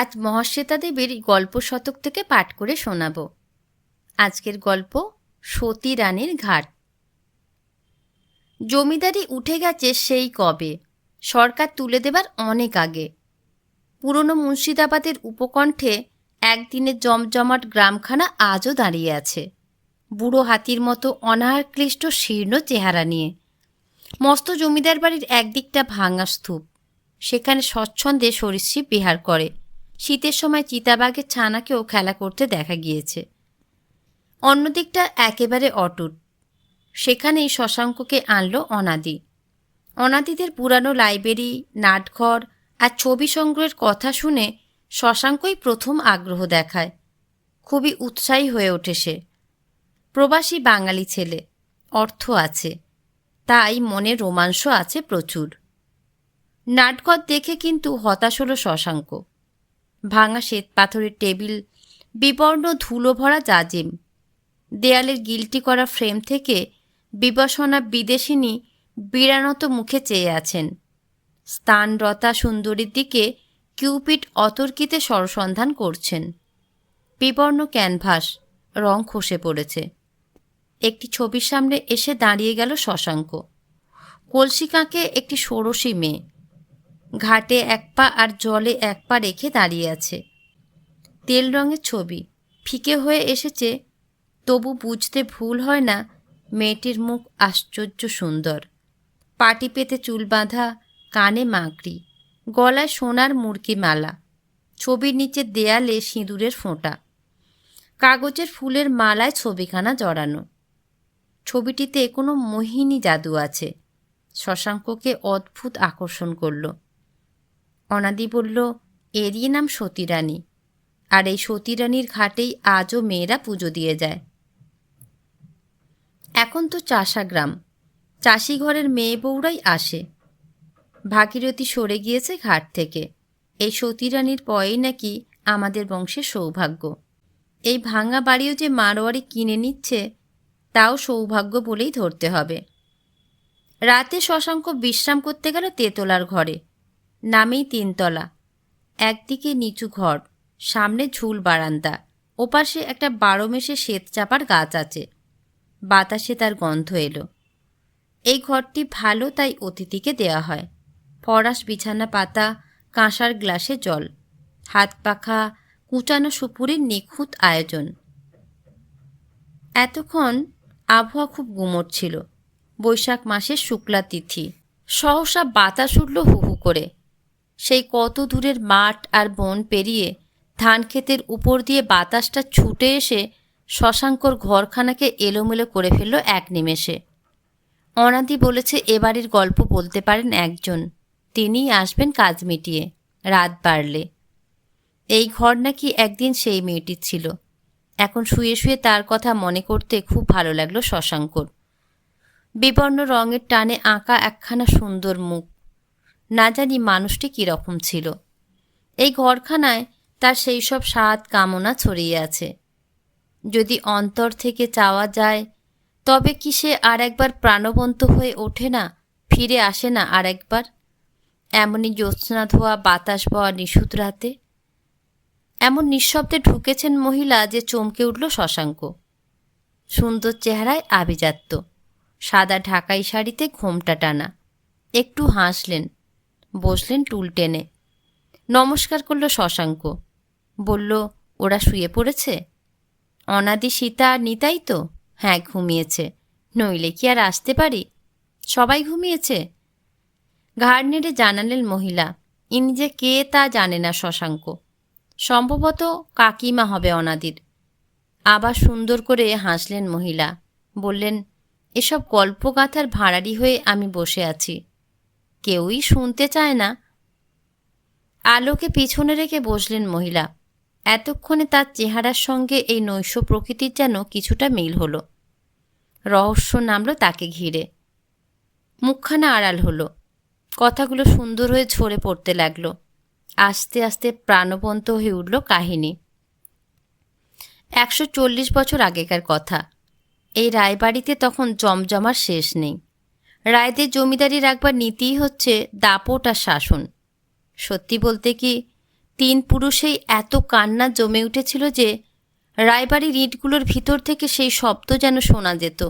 আজ মহাশ্বেতা দেবীর গল্প শতক থেকে পাঠ করে শোনাব। আজকের গল্প সতী রানীর ঘাট। জমিদারি উঠে গেছে সেই কবে, সরকার তুলে দেবার অনেক আগে। পুরনো মুর্শিদাবাদের উপকণ্ঠে একদিনের জমজমাট গ্রামখানা আজও দাঁড়িয়ে আছে, বুড়ো হাতির মতো অনাহার ক্লিষ্ট শীর্ণ চেহারা নিয়ে। মস্ত জমিদার বাড়ির একদিকটা ভাঙা স্তূপ, সেখানে স্বচ্ছন্দে সরীসৃপ বিহার করে। শীতের সময় চিতাবাঘের ছানাকেও খেলা করতে দেখা গিয়েছে। অন্যদিকটা একেবারে অটুট, সেখানেই শশাঙ্ককে আনল অনাদি। অনাদিদের পুরানো লাইব্রেরি, নাটঘর আর ছবি সংগ্রহের কথা শুনে শশাঙ্কই প্রথম আগ্রহ দেখায়। খুবই উৎসাহী হয়ে ওঠে সে। প্রবাসী বাঙালি ছেলে, অর্থ আছে, তাই মনে রোমাঞ্চ আছে প্রচুর। নাটঘর দেখে কিন্তু হতাশ হল শশাঙ্ক। ভাঙা শ্বেত পাথরের টেবিল, বিবর্ণ ধুলো ভরা জাজিম, দেয়ালের গিল্টি করা ফ্রেম থেকে বিবসনা বিদেশিনী বিড়ানত মুখে চেয়ে আছেন। স্থানরতা সুন্দরীর দিকে কিউপিট অতর্কিতে সরসন্ধান করছেন। বিবর্ণ ক্যানভাস, রং খসে পড়েছে। একটি ছবির সামনে এসে দাঁড়িয়ে গেল শশাঙ্ক। কলসি কাঁকে একটি ষোড়শী মেয়ে, ঘাটে এক পা আর জলে এক পা রেখে দাঁড়িয়ে আছে। তেল রঙের ছবি, ফিকে হয়ে এসেছে, তবু বুঝতে ভুল হয় না মেয়েটির মুখ আশ্চর্য সুন্দর। পাটি পেতে চুল বাঁধা, কানে মাকড়ি, গলায় সোনার মুরকি মালা, ছবির নিচে দেয়ালে সিঁদুরের ফোঁটা, কাগজের ফুলের মালায় ছবিখানা জড়ানো। ছবিটিতে কোনো মোহিনী জাদু আছে, শশাঙ্ককে অদ্ভুত আকর্ষণ করল। অনাদি বলল, এরই নাম সতী রানী, আর এই সতী রানীর ঘাটেই আজও মেয়েরা পুজো দিয়ে যায়। এখন তো চাষা গ্রাম, চাষি ঘরের মেয়ে বউরাই আসে। ভাগীরথী সরে গিয়েছে ঘাট থেকে। এই সতী রানীর পরেই নাকি আমাদের বংশের সৌভাগ্য। এই ভাঙা বাড়িও যে মারোয়ারি কিনে নিচ্ছে, তাও সৌভাগ্য বলেই ধরতে হবে। রাতে শশাঙ্ক বিশ্রাম করতে গেল তেতলার ঘরে। নামেই 3 তলা, একদিকে নিচু ঘর, সামনে ঝুল বারান্দা, ওপাশে একটা 12 মেশে শ্বেত চাপার গাছ আছে। বাতাসে তার গন্ধ এলো। এই ঘরটি ভালো, তাই অতিথিকে দেওয়া হয়। ফরাস বিছানা পাতা, কাঁসার গ্লাসে জল, হাত পাখা, কুচানো সুপুরির নিখুঁত আয়োজন। এতক্ষণ আবহাওয়া খুব গুমোট ছিল। বৈশাখ মাসের শুক্লা তিথি। সহসা বাতাস উঠল হু হু করে। সেই কত দূরের মাঠ আর বন পেরিয়ে ধান ক্ষেতের উপর দিয়ে বাতাসটা ছুটে এসে শশাঙ্কর ঘরখানাকে এলোমেলো করে ফেলল এক নিমেষে। অনাদি বলেছে এবাড়ির গল্প বলতে পারেন একজন, তিনিই আসবেন কাজ মিটিয়ে, রাত বাড়লে। এই ঘর নাকি একদিন সেই মেয়েটির ছিল। এখন শুয়ে শুয়ে তার কথা মনে করতে খুব ভালো লাগলো শশাঙ্কর। বিবর্ণ রঙের টানে আঁকা একখানা সুন্দর মুখ। না জানি মানুষটি কীরকম ছিল। এই ঘরখানায় তার সেই সব স্বাদ কামনা ছড়িয়ে আছে। যদি অন্তর থেকে চাওয়া যায়, তবে কি সে আর একবার প্রাণবন্ত হয়ে ওঠে না, ফিরে আসে না আর একবার? এমনই জ্যোৎস্না ধোয়া বাতাস বওয়া নিশুত রাতে এমন নিঃশব্দে ঢুকেছেন মহিলা যে চমকে উঠল শশাঙ্ক। সুন্দর চেহারায় আভিজাত্য, সাদা ঢাকাই শাড়িতে ঘোমটা টানা। একটু হাসলেন, বসলেন টুল টেনে। নমস্কার করল শশাঙ্ক। বলল, ওরা শুয়ে পড়েছে? অনাদি, সীতা আর নিতাই তো? হ্যাঁ, ঘুমিয়েছে, নইলে কি আর আসতে পারি? সবাই ঘুমিয়েছে। ঘাড় নেড়ে জানালেন মহিলা। ইনি যে কে তা জানে না শশাঙ্ক। সম্ভবত কাকিমা হবে অনাদির। আবার সুন্দর করে হাসলেন মহিলা। বললেন, এসব গল্পগাথার ভাঁড়ারি হয়ে আমি বসে আছি, কেউই শুনতে চায় না। আলোকে পিছনে রেখে বসলেন মহিলা। এতক্ষণে তার চেহারার সঙ্গে এই নৈশ প্রকৃতির যেন কিছুটা মিল হলো। রহস্য নামল তাকে ঘিরে। মুখখানা আড়াল হলো। কথাগুলো সুন্দর হয়ে ঝরে পড়তে লাগলো। আস্তে আস্তে প্রাণবন্ত হয়ে উঠল কাহিনী। 140 বছর আগেকার কথা। এই রায়বাড়িতে তখন জমজমার শেষ নেই। রায়দের জমিদারি রাখবার নীতিই হচ্ছে দাপট আর শাসন। সত্যি বলতে কি, তিন পুরুষেই এত কান্না জমে উঠেছিল যে রায়বাড়ির ইটগুলোর ভিতর থেকে সেই শব্দ যেন শোনা যেত।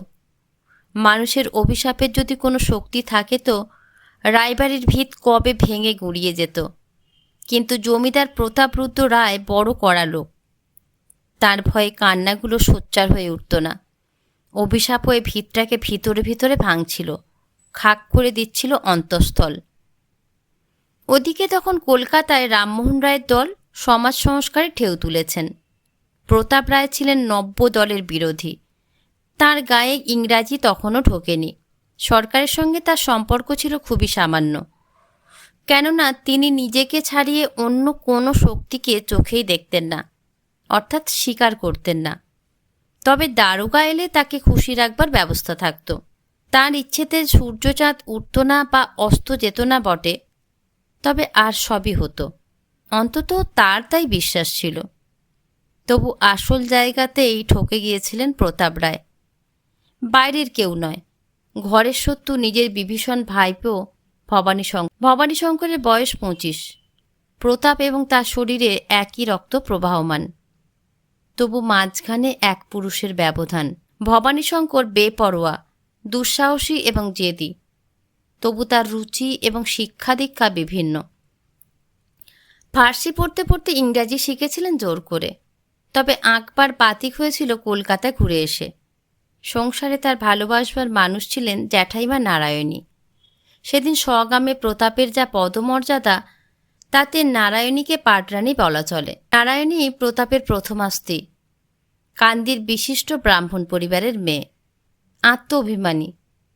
মানুষের অভিশাপের যদি কোনো শক্তি থাকে তো রায়বাড়ির ভিত কবে ভেঙে গুঁড়িয়ে যেত। কিন্তু জমিদার প্রতাপরুদ্র রায় বড় কড়া লোক। তার ভয়ে কান্নাগুলো সোচ্চার হয়ে উঠত না। অভিশাপ হয়ে ভিতটাকে ভিতরে ভিতরে ভাঙছিল, খাক করে দিচ্ছিল অন্তঃস্থল। ওদিকে তখন কলকাতায় রামমোহন রায়ের দল সমাজ সংস্কারে ঢেউ তুলেছেন। প্রতাপ রায় ছিলেন নব্য দলের বিরোধী। তার গায়ে ইংরাজি তখনও ঢোকেনি। সরকারের সঙ্গে তার সম্পর্ক ছিল খুবই সামান্য, কেননা তিনি নিজেকে ছাড়িয়ে অন্য কোনো শক্তিকে চোখেই দেখতেন না, অর্থাৎ স্বীকার করতেন না। তবে দারোগা এলে তাকে খুশি রাখবার ব্যবস্থা থাকত। তার ইচ্ছেতে সূর্যচাঁদ উঠত না বা অস্ত যেত না বটে, তবে আর সবই হতো, অন্তত তার তাই বিশ্বাস ছিল। তবু আসল জায়গাতেই ঠকে গিয়েছিলেন প্রতাপ রায়। বাইরের কেউ নয়, ঘরের শত্রু নিজের বিভীষণ ভাইপো ভবানীশঙ্করের বয়স 25। প্রতাপ এবং তার শরীরে একই রক্ত প্রবাহমান। তবু মাঝখানে এক পুরুষের ব্যবধান। ভবানীশঙ্কর বেপরোয়া, দুঃসাহসী এবং জেদি। তবু তার রুচি এবং শিক্ষা দীক্ষা বিভিন্ন। ফার্সি পড়তে পড়তে ইংরাজি শিখেছিলেন জোর করে, তবে আঁকবার বাতিক হয়েছিল কলকাতায় ঘুরে এসে। সংসারে তার ভালোবাসবার মানুষ ছিলেন জ্যাঠাইমা নারায়ণী। সেদিন স্বগ্রামে প্রতাপের যা পদমর্যাদা, তাতে নারায়ণীকে পাটরানী বলা চলে। নারায়ণী প্রতাপের প্রথমা স্ত্রী, কান্দির বিশিষ্ট ব্রাহ্মণ পরিবারের মেয়ে, আত্ম অভিমানী,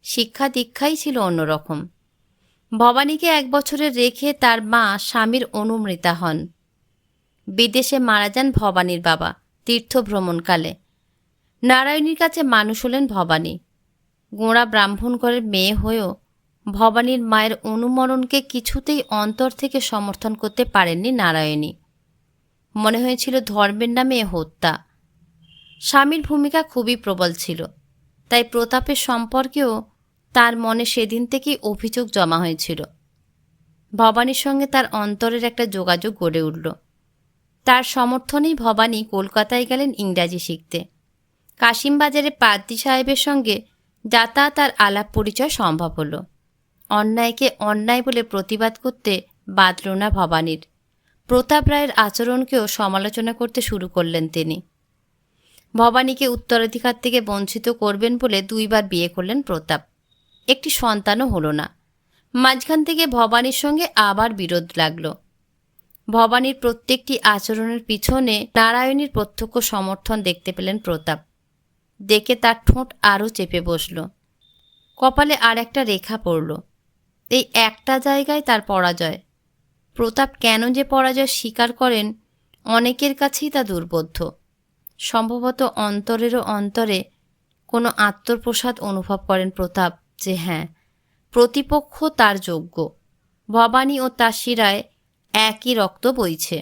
শিক্ষা দীক্ষাই ছিল অন্যরকম। ভবানীকে 1 বছরের রেখে তার মা স্বামীর অনুমৃতা হন। বিদেশে মারা যান ভবানীর বাবা তীর্থ ভ্রমণকালে। নারায়ণীর কাছে মানুষ হলেন ভবানী। গোঁড়া ব্রাহ্মণ ঘরের মেয়ে হয়েও ভবানীর মায়ের অনুমরণকে কিছুতেই অন্তর থেকে সমর্থন করতে পারেননি নারায়ণী। মনে হয়েছিল ধর্মের নামে হত্যা। স্বামীর ভূমিকা খুবই প্রবল ছিল, তাই প্রতাপের সম্পর্কেও তার মনে সেদিন থেকেই অভিযোগ জমা হয়েছিল। ভবানীর সঙ্গে তার অন্তরের একটা যোগাযোগ গড়ে উঠল। তার সমর্থনেই ভবানী কলকাতায় গেলেন ইংরাজি শিখতে। কাশিমবাজারে পাদ্রী সাহেবের সঙ্গে যাতায়াত আর আলাপ পরিচয় সম্ভব হলো। অন্যায়কে অন্যায় বলে প্রতিবাদ করতে বাধল না ভবানীর। প্রতাপ রায়ের আচরণকেও সমালোচনা করতে শুরু করলেন তিনি। ভবানীকে উত্তরাধিকার থেকে বঞ্চিত করবেন বলে 2 বার বিয়ে করলেন প্রতাপ। একটি সন্তানও হলো না। মাঝখান থেকে ভবানীর সঙ্গে আবার বিরোধ লাগলো। ভবানীর প্রত্যেকটি আচরণের পিছনে নারায়ণীর প্রত্যক্ষ সমর্থন দেখতে পেলেন প্রতাপ। দেখে তার ঠোঁট আরও চেপে বসল। কপালে আর একটা রেখা পড়ল। এই একটা জায়গায় তার পরাজয়। প্রতাপ কেন যে পরাজয় স্বীকার করেন, অনেকের কাছেই তা দুর্বোধ্য। সম্ভবত অন্তরেরও অন্তরে কোনো আত্মপ্রসাদ অনুভব করেন প্রতাপ যে হ্যাঁ, প্রতিপক্ষ তার যোগ্য। ভবানী ও তার শিরায় একই রক্ত বইছে।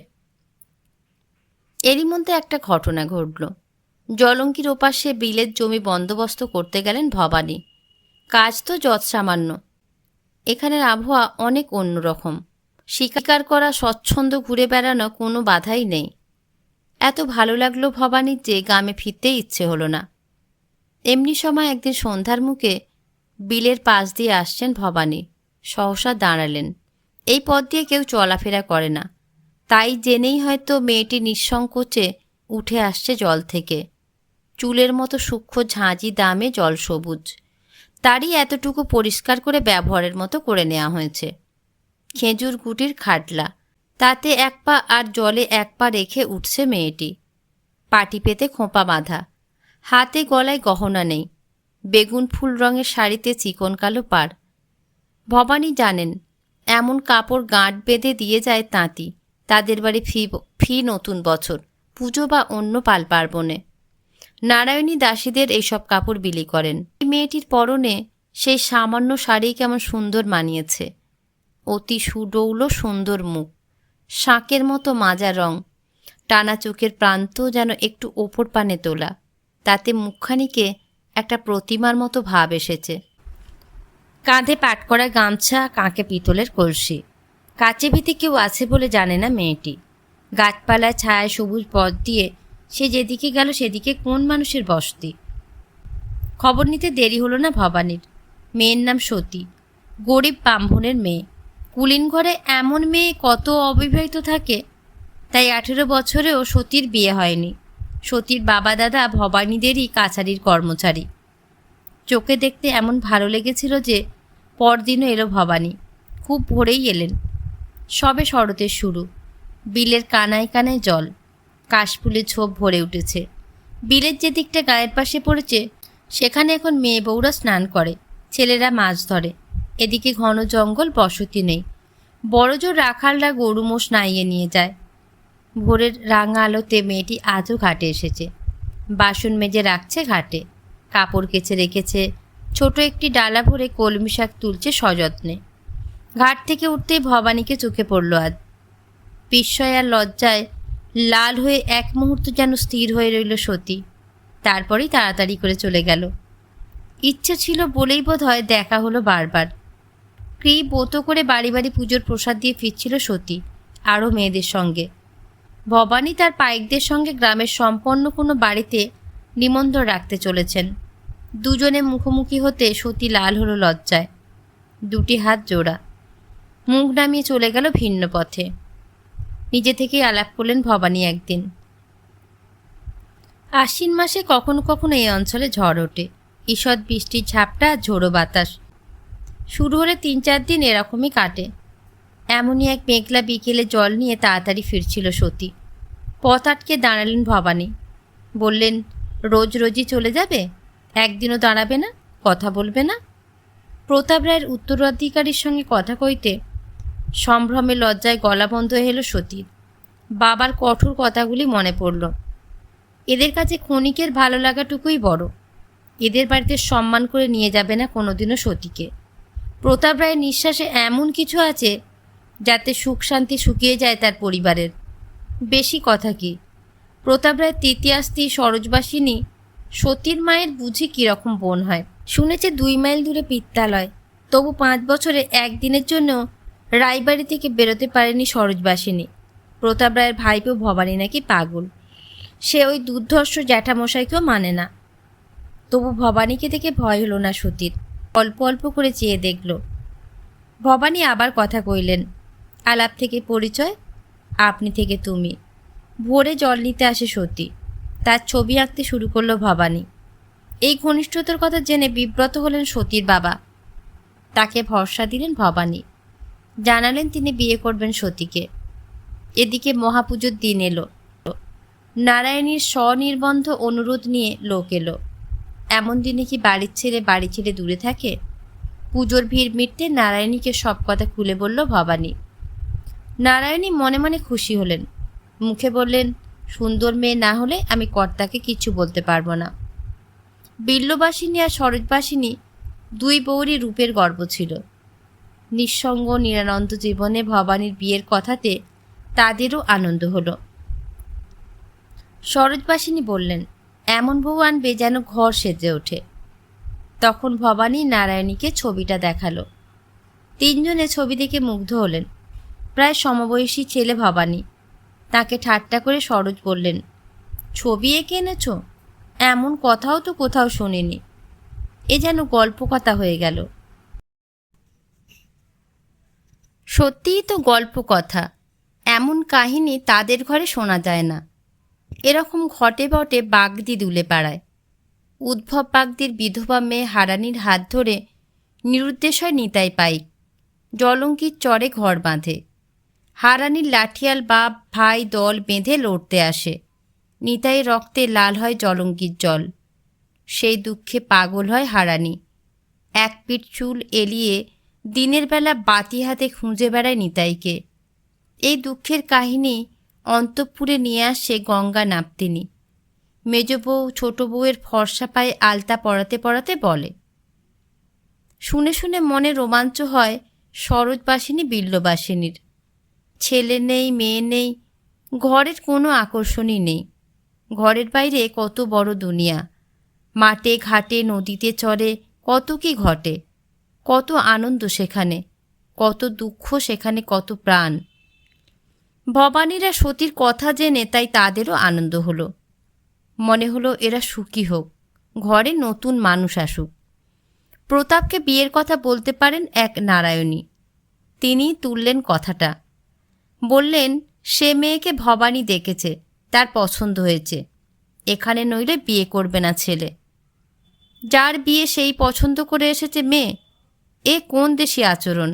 এরই মধ্যে একটা ঘটনা ঘটল। জলঙ্কির ওপাশে বিলেত জমি বন্দোবস্ত করতে গেলেন ভবানী। কাজ তো যৎসামান্য। এখানের আবহাওয়া অনেক অন্যরকম। শিকার করা, স্বচ্ছন্দ ঘুরে বেড়ানো, কোনো বাধাই নেই। এত ভালো লাগলো ভবানীর যে গ্রামে ফিরতে ইচ্ছে হলো না। এমনি সময় একদিন সন্ধ্যার মুখে বিলের পাশ দিয়ে আসছেন ভবানী। সহসা দাঁড়ালেন। এই পথ দিয়ে কেউ চলাফেরা করে না, তাই জেনেই হয়তো মেয়েটি নিঃসংকোচে উঠে আসছে জল থেকে। চুলের মতো সূক্ষ্ম ঝাঁঝি দামে জল সবুজ, তারই এতটুকু পরিষ্কার করে ব্যবহারের মতো করে নেওয়া হয়েছে। খেজুর গুটির খাটলা, তাতে 1 পা আর জলে 1 পা রেখে উঠছে মেয়েটি। পাটি পেতে খোঁপা বাঁধা, হাতে গলায় গহনা নেই, বেগুন ফুল রঙের শাড়িতে চিকন কালো পাড়। ভবানী জানেন এমন কাপড় গাঁট বেঁধে দিয়ে যায় তাঁতি, তাদের বাড়ি ফি নতুন বছর, পুজো বা অন্য পাল পার্বণে। নারায়ণী দাসীদের এইসব কাপড় বিলি করেন। এই মেয়েটির পরনে সেই সামান্য শাড়ি কেমন সুন্দর মানিয়েছে। অতি সুডৌল সুন্দর মুখ, শাঁকের মতো মাজা রং, টানা চোখের প্রান্ত যেন একটু ওপর পানে তোলা, তাতে মুখখানিকে একটা প্রতিমার মতো ভাব এসেছে। কাঁধে পাট করা গামছা, কাঁকে পিতলের কলসি। কাছে ভিতে কেউ আছে বলে জানে না মেয়েটি। গাছপালায় ছায়ায় সবুজ পথ দিয়ে সে যেদিকে গেল সেদিকে কোন মানুষের বসতি। খবর নিতে দেরি হলো না ভবানীর। মেয়ের নাম সতী, গরিব ব্রাহ্মণের মেয়ে। কুলীন ঘরে এমন মেয়ে কত অবিবাহিত থাকে, তাই 18 বছরেও সতীর বিয়ে হয়নি। সতীর বাবা দাদা ভবানীদেরই কাছারির কর্মচারী। চোখে দেখতে এমন ভালো লেগেছিল যে পরদিনও এলো ভবানী। খুব ভোরেই এলেন। সবে শরতের শুরু। বিলের কানায় কানায় জল, কাশফুলের ছোপ ভরে উঠেছে। বিলের যে দিকটা গায়ের পাশে পড়েছে সেখানে এখন মেয়ে বউরা স্নান করে, ছেলেরা মাছ ধরে। এদিকে ঘন জঙ্গল, বসতি নেই। বড়জোর রাখালরা গরু মোষ নাইয়ে নিয়ে যায়। ভোরের রাঙা আলোতে মেয়েটি আজও ঘাটে এসেছে। বাসন মেজে রাখছে ঘাটে, কাপড় কেচে রেখেছে। ছোট একটি ডালা ভরে কলমি শাক তুলছে সযত্নে। ঘাট থেকে উঠতেই ভবানীকে চোখে পড়ল আজ। বিস্ময় আর লজ্জায় লাল হয়ে এক মুহূর্ত যেন স্থির হয়ে রইল সতী। তারপরেই তাড়াতাড়ি করে চলে গেল। ইচ্ছে ছিল বলেই বোধ হয় দেখা হলো বারবার। ক্রি বোতো করে বাড়ি বাড়ি পুজোর প্রসাদ দিয়ে ফিরছিল সতী আরও মেয়েদের সঙ্গে। ভবানী তার পাইকদের সঙ্গে গ্রামের সম্পন্ন কোনো বাড়িতে নিমন্ত্রণ রাখতে চলেছেন। দুজনে মুখোমুখি হতে সতী লাল হলো লজ্জায়। দুটি হাত জোড়া, মুখ নামিয়ে চলে গেল ভিন্ন পথে। নিজে থেকেই আলাপ করলেন ভবানী একদিন। আশ্বিন মাসে কখনো কখনো এই অঞ্চলে ঝড় ওঠে। ঈষৎ বৃষ্টির ঝাপটা, ঝোড়ো বাতাস শুরু হলে 3-4 দিন এরকমই কাটে। এমনই এক মেঘলা বিকেলে জল নিয়ে তাড়াতাড়ি ফিরছিল সতী। পথ আটকে দাঁড়ালেন ভবানী। বললেন, রোজ রোজই চলে যাবে? একদিনও দাঁড়াবে না? কথা বলবে না? প্রতাপ রায়ের উত্তরাধিকারীর সঙ্গে কথা কইতে সম্ভ্রমে লজ্জায় গলা বন্ধ হয়ে এলো সতীর। বাবার কঠোর কথাগুলি মনে পড়ল। এদের কাছে ক্ষণিকের ভালো লাগাটুকুই বড়। এদের বাড়িতে সম্মান করে নিয়ে যাবে না কোনোদিনও সতীকে। প্রতাপ রায়ের নিঃশ্বাসে এমন কিছু আছে যাতে সুখ শান্তি শুকিয়ে যায় তার পরিবারের। বেশি কথা কি, প্রতাপ রায়ের তৃতীয়া স্ত্রী সরোজবাসিনী সতীর মায়ের বুঝি কীরকম বোন হয়। শুনেছে 2 মাইল দূরে পিত্তালয়, তবু 5 বছরে একদিনের জন্য রায়বাড়ি থেকে বেরোতে পারেনি সরোজবাসিনী। প্রতাপ রায়ের ভাইপো ভবানী নাকি পাগল। সে ওই দুর্ধর্ষ জ্যাঠামশাইকেও মানে না। তবু ভবানীকে দেখে ভয় হলো না সতীর। অল্প অল্প করে চেয়ে দেখল। ভবানী আবার কথা কইলেন। আলাপ থেকে পরিচয়, আপনি থেকে তুমি। ভোরে জল নিতে আসে সতী। তার ছবি আঁকতে শুরু করলো ভবানী। এই ঘনিষ্ঠতার কথা জেনে বিব্রত হলেন সতীর বাবা। তাকে ভরসা দিলেন ভবানী। জানালেন তিনি বিয়ে করবেন সতীকে। এদিকে মহাপুজোর দিন এলো। নারায়ণীর স্বনির্বন্ধ অনুরোধ নিয়ে লোক এলো। এমন দিনে কি বাড়ি ছেড়ে দূরে থাকে? পুজোর ভিড় মিটতে নারায়ণীকে সব কথা খুলে বলল ভবানী। নারায়ণী মনে মনে খুশি হলেন। মুখে বললেন, সুন্দর মেয়ে না হলে আমি কর্তাকে কিছু বলতে পারবো না। বিল্লবাসিনী আর সরোজবাসিনী 2 বউরই রূপের গর্ব ছিল। নিঃসঙ্গ নিরানন্দ জীবনে ভবানীর বিয়ের কথাতে তাদেরও আনন্দ হলো। সরোজবাসিনী বললেন, এমন বউ আনবে যেন ঘর সেজে ওঠে। তখন ভবানী নারায়ণীকে ছবিটা দেখালো। 3 জনে ছবি দেখে মুগ্ধ হলেন। প্রায় সমবয়সী ছেলে ভবানী। তাকে ঠাট্টা করে সরোজ বললেন, ছবি এঁকে এনেছ? এমন কথাও তো কোথাও শুনিনি। এ যেন গল্প কথা হয়ে গেল। সত্যিই তো গল্প কথা। এমন কাহিনী তাদের ঘরে শোনা যায় না। এরকম ঘটে বটে বাগদি দুলে পাড়ায়। উদ্ভব বাগদির বিধবা মেয়ে হারানির হাত ধরে নিরুদ্দেশ হয় নিতাই পাইক। জলঙ্কির চরে ঘর বাঁধে। হারানির লাঠিয়াল বাপ ভাই দল বেঁধে লড়তে আসে। নিতাই রক্তে লাল হয় জলঙ্কির জল। সেই দুঃখে পাগল হয় হারানি। এক পিঠ চুল এলিয়ে দিনের বেলা বাতি হাতে খুঁজে বেড়ায় নিতাইকে। এই দুঃখের কাহিনী অন্তঃপুরে নিয়ে আসে গঙ্গা নাপতিনি। মেজ বউ ছোট বউয়ের ফর্সা পায়ে আলতা পরাতে পরাতে বলে। শুনে শুনে মনে রোমাঞ্চ হয় সরোজবাসিনী বিল্লবাসিনীর। ছেলে নেই, মেয়ে নেই, ঘরের কোনো আকর্ষণই নেই। ঘরের বাইরে কত বড় দুনিয়া। মাঠে ঘাটে নদীতে চরে কত কি ঘটে। কত আনন্দ সেখানে, কত দুঃখ সেখানে, কত প্রাণ। ভবানীরা সতীর কথা জেনে তাই তাদেরও আনন্দ হলো। মনে হলো এরা সুখী হোক, ঘরে নতুন মানুষ আসুক। প্রতাপকে বিয়ের কথা বলতে পারেন এক নারায়ণী। তিনি তুললেন কথাটা, বললেন সে মেয়েকে ভবানী দেখেছে, তার পছন্দ হয়েছে, এখানে নইলে বিয়ে করবে না ছেলে। যার বিয়ে সেই পছন্দ করে এসেছে মেয়ে, এ কোন দেশি আচরণ?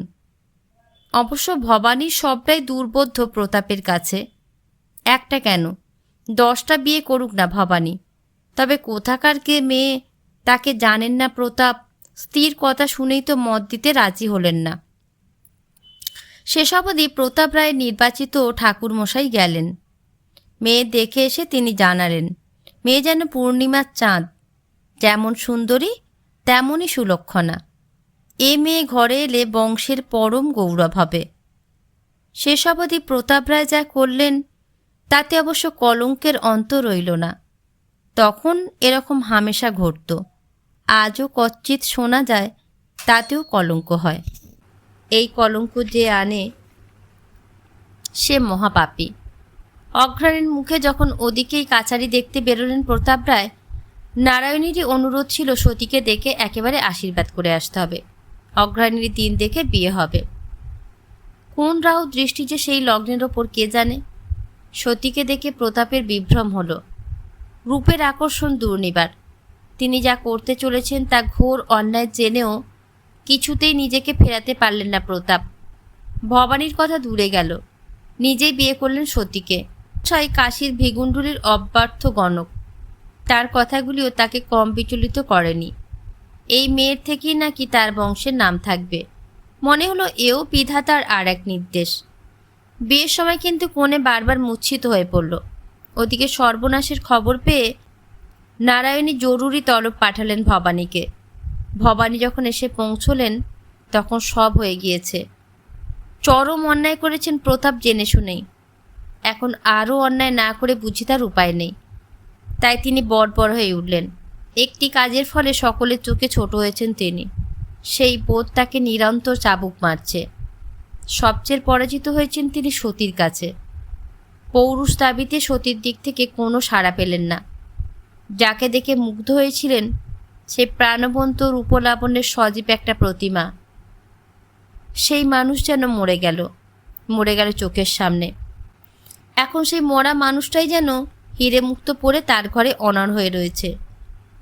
অবশ্য ভবানীর সবটাই দুর্বোধ্য প্রতাপের কাছে। একটা কেন, 10টা বিয়ে করুক না ভবানী, তবে কোথাকার কে মেয়ে তাকে জানেন না প্রতাপ স্ত্রীর কথা শুনেই তো মত দিতে রাজি হলেন না। শেষ অবধি প্রতাপ রায়ের নির্বাচিত ঠাকুরমশাই গেলেন। মেয়ে দেখে এসে তিনি জানালেন, মেয়ে যেন পূর্ণিমার চাঁদ, যেমন সুন্দরী তেমনই সুলক্ষণা। এ মেয়ে ঘরে এলে বংশের পরম গৌরব হবে। শেষ অবধি প্রতাপ রায় যা করলেন তাতে অবশ্য কলঙ্কের অন্ত রইল না। তখন এরকম হামেশা ঘটত, আজও কচ্চিৎ শোনা যায় তাতেও কলঙ্ক হয়। এই কলঙ্ক যে আনে সে মহাপাপী। অঘ্রাণের মুখে যখন ওদিকেই কাছারি দেখতে বেরোলেন প্রতাপ রায়, নারায়ণীরই অনুরোধ ছিল সতীকে দেখে একেবারে আশীর্বাদ করে আসতে হবে। অঘ্রাণীর দিন দেখে বিয়ে হবে। কোন রাহু দৃষ্টি যে সেই লগ্নের ওপর কে জানে। সতীকে দেখে প্রতাপের বিভ্রম হলো। রূপের আকর্ষণ দুর্নিবার। তিনি যা করতে চলেছেন তা ঘোর অন্যায় জেনেও কিছুতেই নিজেকে ফেরাতে পারলেন না প্রতাপ। ভবানীর কথা দূরে গেল, নিজেই বিয়ে করলেন সতীকে। ছয় কাশীর ভিগুণ্ডুলির অব্যর্থ গণক, তার কথাগুলিও তাকে কম বিচলিত করেনি। এই মেয়ের থেকেই নাকি তার বংশের নাম থাকবে। মনে হলো এও বিধাতার আর এক নির্দেশ। বিয়ের সময় কিন্তু কোণে বারবার মূর্ছিত হয়ে পড়ল। ওদিকে সর্বনাশের খবর পেয়ে নারায়ণী জরুরি তলব পাঠালেন ভবানীকে। ভবানী যখন এসে পৌঁছলেন তখন সব হয়ে গিয়েছে। চরম অন্যায় করেছেন প্রতাপ জেনে শুনেই। এখন আরও অন্যায় না করে বুঝি তার উপায় নেই। তাই তিনি বড় হয়ে উঠলেন। একটি কাজের ফলে সকলের চোখে ছোট হয়েছেন তিনি, সেই বোধ তাকে নিরন্তর চাবুক মারছে। সবচেয়ে পরাজিত হয়েছেন তিনি সতীর কাছে। পৌরুষ দাবিতে সতীর দিক থেকে কোনো সাড়া পেলেন না। যাকে দেখে মুগ্ধ হয়েছিলেন সে প্রাণবন্ত রূপলাবণ্যের সজীব একটা প্রতিমা। সেই মানুষ যেন মরে গেল চোখের সামনে। এখন সেই মরা মানুষটাই যেন হিরে মুক্ত পরে তার ঘরে অনার হয়ে রয়েছে।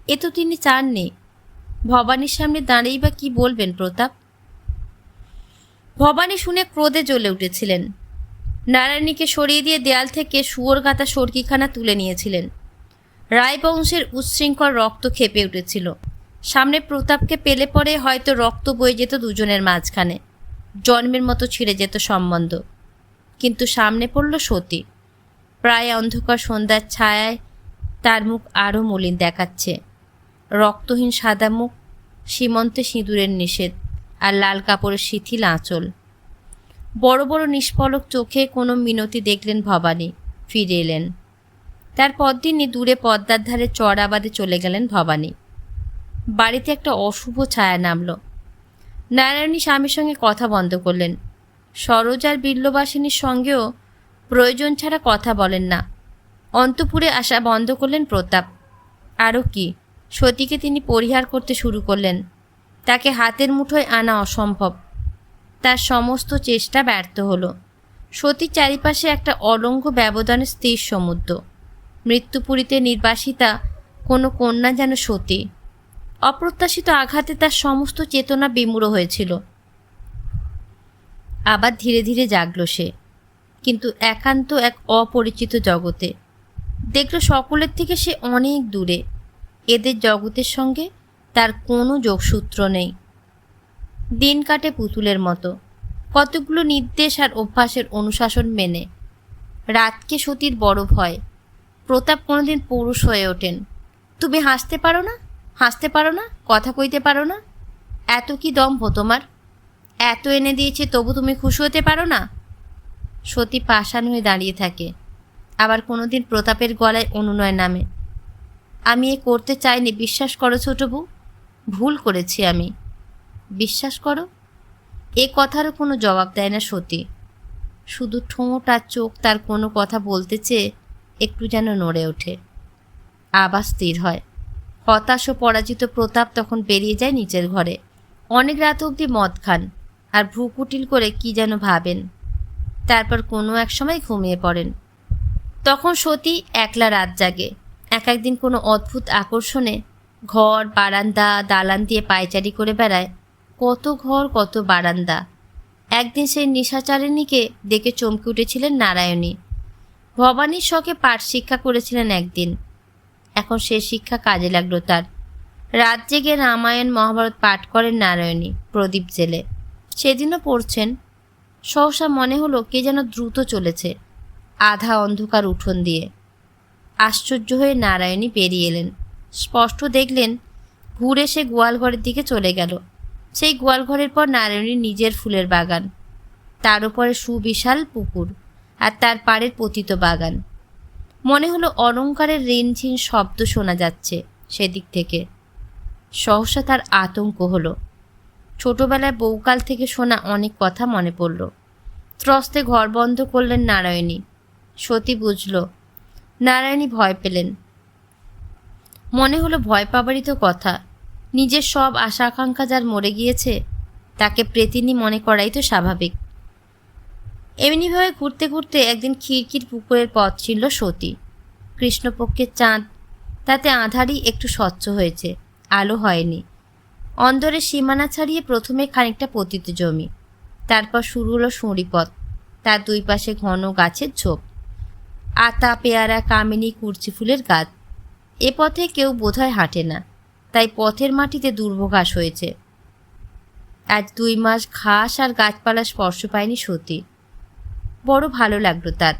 এ তো তিনি চাননি। ভবানীর সামনে দাঁড়িয়েই বা কি বলবেন প্রতাপ? ভবানী শুনে ক্রোধে জ্বলে উঠেছিলেন। নারায়ণীকে সরিয়ে দিয়ে দেয়াল থেকে শুয়োর গাঁথা সরকিখানা তুলে নিয়েছিলেন। রায়বংশের উচ্ছৃঙ্খল রক্ত খেপে উঠেছিল। সামনে প্রতাপকে পেলে পরে হয়তো রক্ত বয়ে যেত দুজনের মাঝখানে, জন্মের মতো ছিঁড়ে যেত সম্বন্ধ। কিন্তু সামনে পড়ল সতী। প্রায় অন্ধকার সন্ধ্যার ছায়ায় তার মুখ আরও মলিন দেখাচ্ছে। রক্তহীন সাদা মুখ, সীমন্তে সিঁদুরের নিষেধ, আর লাল কাপড়ের শিথিল আঁচল। বড় বড় নিষ্পলক চোখে কোনো মিনতি দেখলেন ভবানী, ফিরে এলেন। তার পরদিনই দূরে পদ্মার ধারে চর আবাদে চলে গেলেন ভবানী। বাড়িতে একটা অশুভ ছায়া নামল। নারায়ণী স্বামীর সঙ্গে কথা বন্ধ করলেন। সরোজার বিল্লবাসিনীর সঙ্গেও প্রয়োজন ছাড়া কথা বলেন না। অন্তপুরে আসা বন্ধ করলেন প্রতাপ। আরও কি, সতীকে তিনি পরিহার করতে শুরু করলেন। তাকে হাতের মুঠোয় আনা অসম্ভব। তার সমস্ত চেষ্টা ব্যর্থ হলো। সতীর চারিপাশে একটা অলঙ্ঘ ব্যবধানের স্থির সমুদ্র। মৃত্যুপুরীতে নির্বাসিতা কোনো কন্যা যেন সতী। অপ্রত্যাশিত আঘাতে তার সমস্ত চেতনা বিমূঢ় হয়েছিল। আবার ধীরে ধীরে জাগল সে, কিন্তু একান্ত এক অপরিচিত জগতে। দেখল সকলের থেকে সে অনেক দূরে। এদের জগতের সঙ্গে তার কোনো যোগসূত্র নেই। দিন কাটে পুতুলের মতো, কতগুলো নির্দেশ আর অভ্যাসের অনুশাসন মেনে। রাতকে সতীর বড় ভয়। প্রতাপ কোনোদিন পুরুষ হয়ে ওঠেন। তুমি হাসতে পারো না, কথা কইতে পারো না? এত কি দম্ভ তোমার? এত এনে দিয়েছে তবু তুমি খুশি হতে পারো না? সতী পাষাণ হয়ে দাঁড়িয়ে থাকে। আবার কোনোদিন প্রতাপের গলায় অনুনয় নামে, আমি এ করতে চাইনি, বিশ্বাস করো ছোট বউ, ভুল করেছি আমি, বিশ্বাস করো। এ কথারও কোনো জবাব দেয় না সতী। শুধু ঠোঁট আর চোখ তার কোনো কথা বলতে চেয়ে একটু যেন নড়ে ওঠে, আবার স্থির হয়। হতাশ ও পরাজিত প্রতাপ তখন বেরিয়ে যায় নিচের ঘরে। অনেক রাত অবধি মদ খান আর ভ্রুকুটিল করে কি যেন ভাবেন। তারপর কোনো এক সময় ঘুমিয়ে পড়েন। তখন সতী একলা রাত জাগে। একদিন কোনো অদ্ভুত আকর্ষণে ঘর বারান্দা দালান দিয়ে পায়চারি করে বেড়ায়। কত ঘর কত বারান্দা। একদিন সেই নিশাচারিণীকে দেখে চমকে উঠেছিলেন নারায়ণী। ভবানীর শখে পাঠ শিক্ষা করেছিলেন একদিন। এখন সে শিক্ষা কাজে লাগলো তার। রাত জেগে রামায়ণ মহাভারত পাঠ করেন নারায়ণী প্রদীপ জেলে। সেদিনও পড়ছেন। সহসা মনে হলো কে যেন দ্রুত চলেছে আধা অন্ধকার উঠোন দিয়ে। আশ্চর্য হয়ে নারায়ণী বেরিয়ে এলেন। স্পষ্ট দেখলেন ঘুরে সে গোয়ালঘরের দিকে চলে গেল। সেই গোয়ালঘরের পর নারায়ণীর নিজের ফুলের বাগান, তার উপরে সুবিশাল পুকুর আর তার পাড়ের পতিত বাগান। মনে হলো অলঙ্কারের রিনঝিন শব্দ শোনা যাচ্ছে সেদিক থেকে। সহসা তার আতঙ্ক হলো। ছোটবেলায় বহুকাল থেকে শোনা অনেক কথা মনে পড়ল। ত্রস্তে ঘর বন্ধ করলেন নারায়ণী। সতী বুঝল নারায়ণী ভয় পেলেন। মনে হলো ভয় পাবারই তো কথা। নিজের সব আশা আকাঙ্ক্ষা যার মরে গিয়েছে তাকে প্রেতিনী মনে করাই তো স্বাভাবিক। এমনিভাবে ঘুরতে ঘুরতে একদিন খিড়কির পুকুরের পথ ছিল সতী। কৃষ্ণপক্ষের চাঁদ, তাতে আঁধারই একটু স্বচ্ছ হয়েছে, আলো হয়নি। অন্দরের সীমানা ছাড়িয়ে প্রথমে খানিকটা পতিত জমি, তারপর শুরু হলো সুঁড়িপথ। তার দুই পাশে ঘন গাছের ঝোপ, আতা পেয়ারা কামিনী কুরচি ফুলের গাছ। এ পথে কেউ বোধহয় হাঁটে না, তাই পথের মাটিতে দুর্ভঘাস হয়েছে। আজ 2 মাস ঘাস আর গাছপালা স্পর্শ পায়নি সতী। বড় ভালো লাগলো তার।